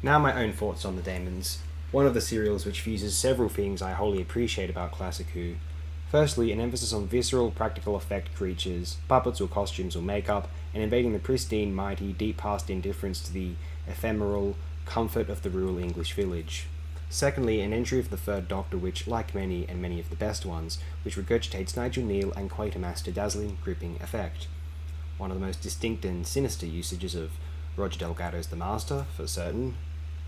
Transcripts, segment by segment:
Now my own thoughts on the Dæmons, one of the serials which fuses several things I wholly appreciate about classic Who. Firstly, an emphasis on visceral, practical effect creatures, puppets or costumes or makeup, and invading the pristine, mighty, deep past indifference to the ephemeral comfort of the rural English village. Secondly, an entry of the Third Doctor which, like many and many of the best ones, which regurgitates Nigel Kneale and Quatermass to dazzling, gripping effect. One of the most distinct and sinister usages of Roger Delgado's The Master, for certain.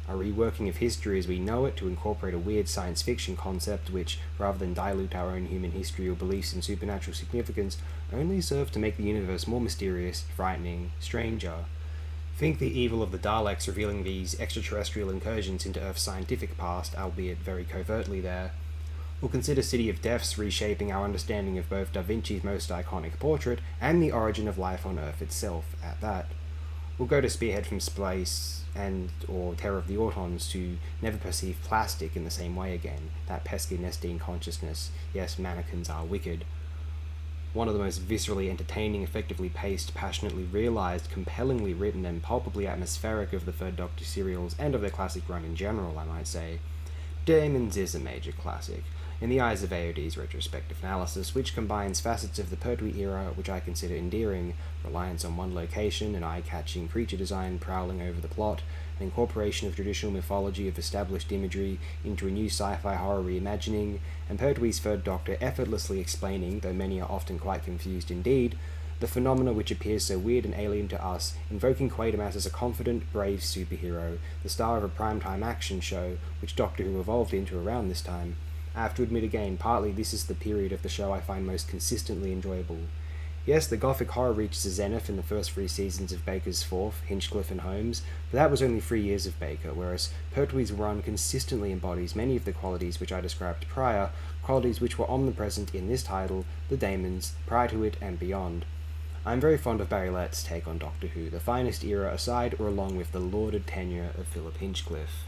A reworking of history as we know it to incorporate a weird science fiction concept which, rather than dilute our own human history or beliefs in supernatural significance, only serve to make the universe more mysterious, frightening, stranger. Think the evil of the Daleks revealing these extraterrestrial incursions into Earth's scientific past, albeit very covertly there. Or consider City of Deaths reshaping our understanding of both Da Vinci's most iconic portrait and the origin of life on Earth itself, at that. We'll go to Spearhead from Space and or Terror of the Autons to never perceive plastic in the same way again, that pesky Nestine consciousness, yes, mannequins are wicked. One of the most viscerally entertaining, effectively paced, passionately realised, compellingly written and palpably atmospheric of the Third Doctor serials, and of their classic run in general, I might say. Dæmons is a major classic, in the eyes of AOD's retrospective analysis, which combines facets of the Pertwee era which I consider endearing, reliance on one location, an eye-catching creature design prowling over the plot, an incorporation of traditional mythology of established imagery into a new sci-fi horror reimagining, and Pertwee's Third Doctor effortlessly explaining, though many are often quite confused indeed, the phenomena which appears so weird and alien to us, invoking Quatermass as a confident, brave superhero, the star of a primetime action show, which Doctor Who evolved into around this time. I have to admit again, partly this is the period of the show I find most consistently enjoyable. Yes, the gothic horror reached a zenith in the first 3 seasons of Baker's fourth, Hinchcliffe and Holmes, but that was only 3 years of Baker, whereas Pertwee's run consistently embodies many of the qualities which I described prior, qualities which were omnipresent in this title, The Dæmons, prior to it and beyond. I am very fond of Barry Letts' take on Doctor Who, the finest era aside or along with the lauded tenure of Philip Hinchcliffe.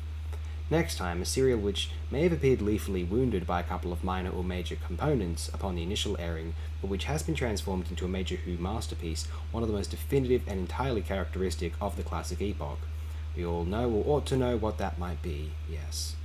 Next time, a serial which may have appeared lethally wounded by a couple of minor or major components upon the initial airing, but which has been transformed into a major Who masterpiece, one of the most definitive and entirely characteristic of the classic epoch. We all know or ought to know what that might be, yes.